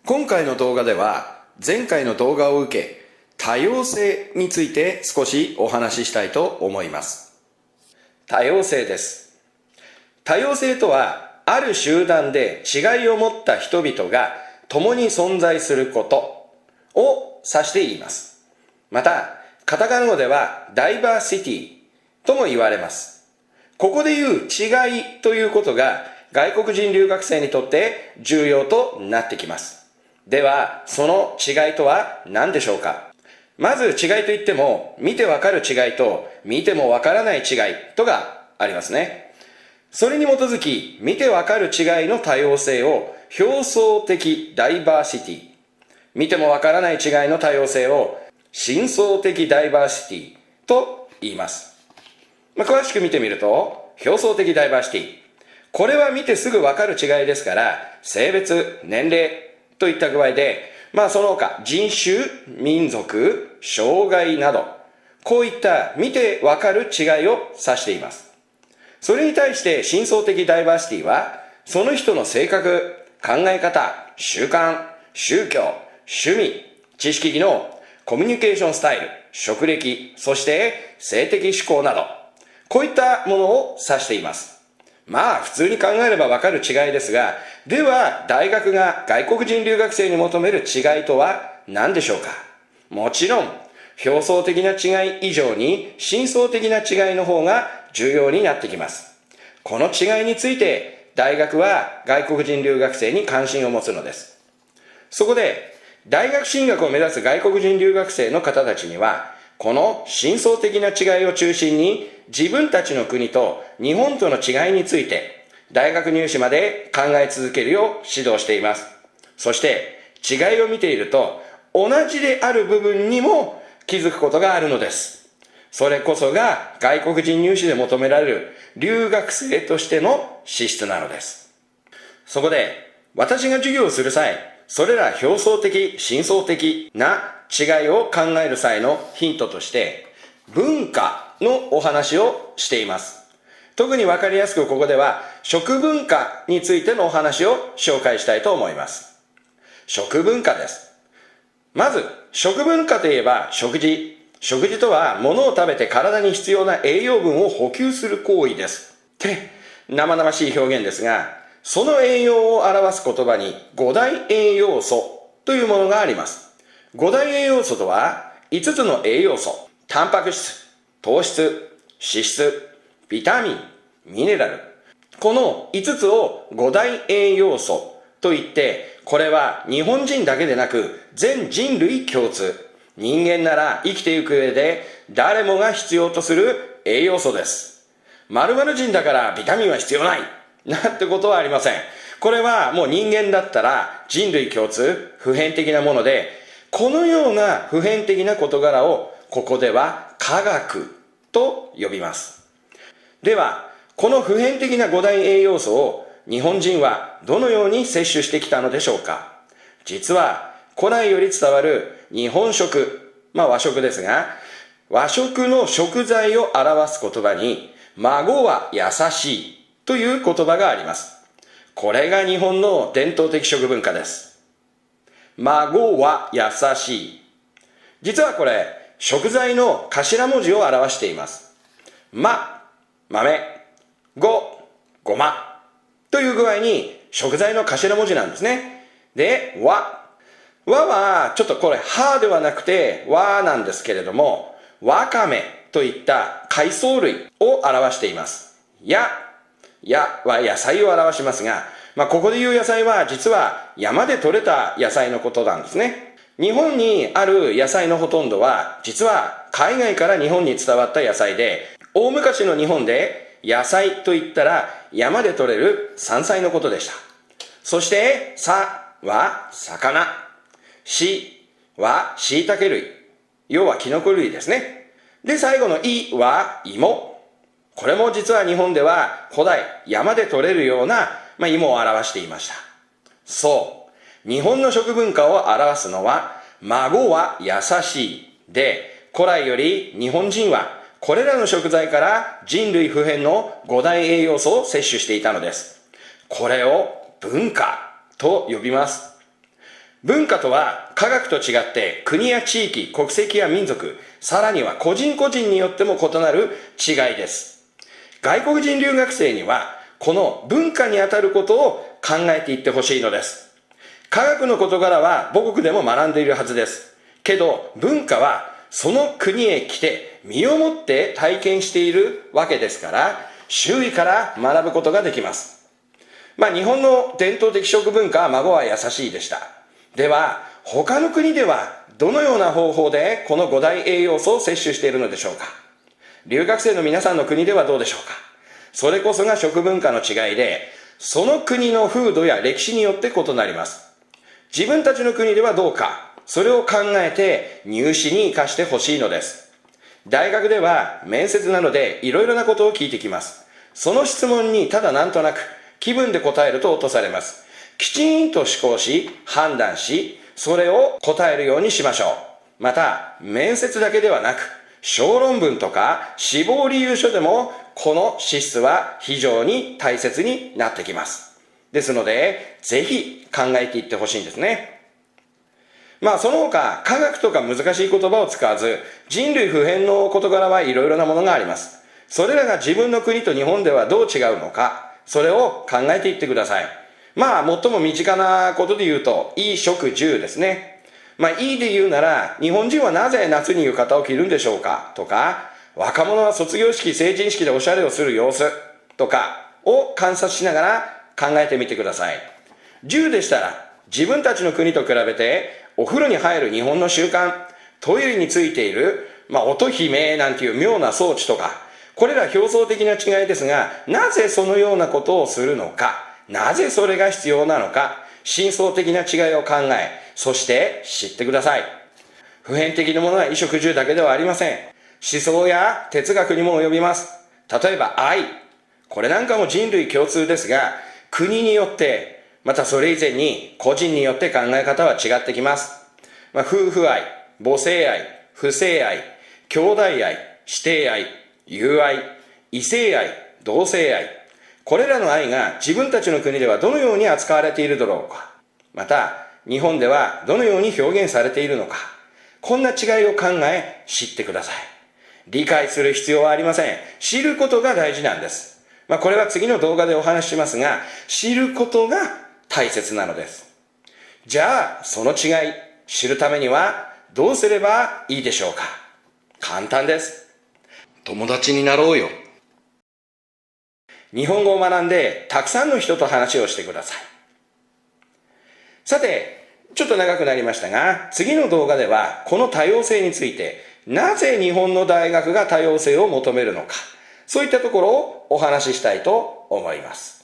今回の動画では前回の動画を受け、多様性について少しお話ししたいと思います。多様性です。多様性とは、ある集団で違いを持った人々が共に存在することを指して言います。また、カタカナ語ではダイバーシティとも言われます。ここで言う違いということが外国人留学生にとって重要となってきます。では、その違いとは何でしょうか？まず違いといっても、見てわかる違いと見てもわからない違いとがありますね。それに基づき、見てわかる違いの多様性を表層的ダイバーシティ、見てもわからない違いの多様性を深層的ダイバーシティと言います。詳しく見てみると、表層的ダイバーシティ。これは見てすぐわかる違いですから、性別、年齢といった具合で、その他、人種、民族、障害など、こういった見てわかる違いを指しています。それに対して深層的ダイバーシティは、その人の性格、考え方、習慣、宗教、趣味、知識技能、コミュニケーションスタイル、職歴、そして性的指向など、こういったものを指しています。普通に考えればわかる違いですが、では大学が外国人留学生に求める違いとは何でしょうか？もちろん、表層的な違い以上に深層的な違いの方が重要になってきます。この違いについて大学は外国人留学生に関心を持つのです。そこで、大学進学を目指す外国人留学生の方たちには、この深層的な違いを中心に自分たちの国と日本との違いについて大学入試まで考え続けるよう指導しています。そして違いを見ていると同じである部分にも気づくことがあるのです。それこそが外国人入試で求められる留学生としての資質なのです。そこで私が授業をする際、それら表層的、深層的な違いを考える際のヒントとして、文化のお話をしています。特にわかりやすくここでは、食文化についてのお話を紹介したいと思います。食文化です。まず、食文化といえば食事。食事とは、物を食べて体に必要な栄養分を補給する行為です。って生々しい表現ですが、その栄養を表す言葉に5大栄養素というものがあります。5大栄養素とは5つの栄養素、タンパク質、糖質、脂質、ビタミン、ミネラル。この5つを5大栄養素といって、これは日本人だけでなく全人類共通。人間なら生きていく上で誰もが必要とする栄養素です。〇〇人だからビタミンは必要ないなんてことはありません。これはもう人間だったら人類共通、普遍的なもので、このような普遍的な事柄をここでは科学と呼びます。では、この普遍的な5大栄養素を日本人はどのように摂取してきたのでしょうか？実は古来より伝わる日本食、和食ですが、和食の食材を表す言葉に、孫は優しいという言葉があります。これが日本の伝統的食文化です。孫は優しい。実はこれ、食材の頭文字を表しています。豆、ごまという具合に食材の頭文字なんですね。で、ははちょっとこれ、はではなくて、はなんですけれども、わかめといった海藻類を表しています。やは野菜を表しますが、ここで言う野菜は実は山で採れた野菜のことなんですね。日本にある野菜のほとんどは実は海外から日本に伝わった野菜で、大昔の日本で野菜といったら山で採れる山菜のことでした。そしてさは魚、しは椎茸類、要はキノコ類ですね。で、最後のいは芋。これも実は日本では古代山で採れるような芋を表していました。そう。日本の食文化を表すのは、孫は優しいで、古来より日本人はこれらの食材から人類普遍の5大栄養素を摂取していたのです。これを文化と呼びます。文化とは科学と違って国や地域、国籍や民族、さらには個人個人によっても異なる違いです。外国人留学生にはこの文化にあたることを考えていってほしいのです。科学の事柄は母国でも学んでいるはずです。けど文化はその国へ来て身をもって体験しているわけですから、周囲から学ぶことができます。日本の伝統的食文化は孫は優しいでした。では他の国ではどのような方法でこの5大栄養素を摂取しているのでしょうか。留学生の皆さんの国ではどうでしょうか。それこそが食文化の違いで、その国の風土や歴史によって異なります。自分たちの国ではどうか、それを考えて入試に生かしてほしいのです。大学では面接なのでいろいろなことを聞いてきます。その質問にただなんとなく気分で答えると落とされます。きちんと思考し、判断し、それを答えるようにしましょう。また、面接だけではなく、小論文とか志望理由書でもこの資質は非常に大切になってきます。ですので、ぜひ考えていってほしいんですね。その他、科学とか難しい言葉を使わず、人類普遍の事柄はいろいろなものがあります。それらが自分の国と日本ではどう違うのか、それを考えていってください。最も身近なことで言うと、衣食住ですね。いいで言うなら、日本人はなぜ夏に浴衣を着るんでしょうかとか、若者は卒業式、成人式でおしゃれをする様子とかを観察しながら考えてみてください。住でしたら、自分たちの国と比べて、お風呂に入る日本の習慣、トイレについている、音姫なんていう妙な装置とか、これら表層的な違いですが、なぜそのようなことをするのか、なぜそれが必要なのか、深層的な違いを考え、そして知ってください。普遍的なものは衣食住だけではありません。思想や哲学にも及びます。例えば愛。これなんかも人類共通ですが、国によって、またそれ以前に個人によって考え方は違ってきます。夫婦愛、母性愛、不性愛、兄弟愛、師弟愛、友愛、異性愛、同性愛。これらの愛が自分たちの国ではどのように扱われているだろうか。また、日本ではどのように表現されているのか。こんな違いを考え、知ってください。理解する必要はありません。知ることが大事なんです。これは次の動画でお話ししますが、知ることが大切なのです。じゃあ、その違い、知るためにはどうすればいいでしょうか。簡単です。友達になろうよ。日本語を学んでたくさんの人と話をしてください。さて、ちょっと長くなりましたが、次の動画ではこの多様性について、なぜ日本の大学が多様性を求めるのか、そういったところをお話ししたいと思います。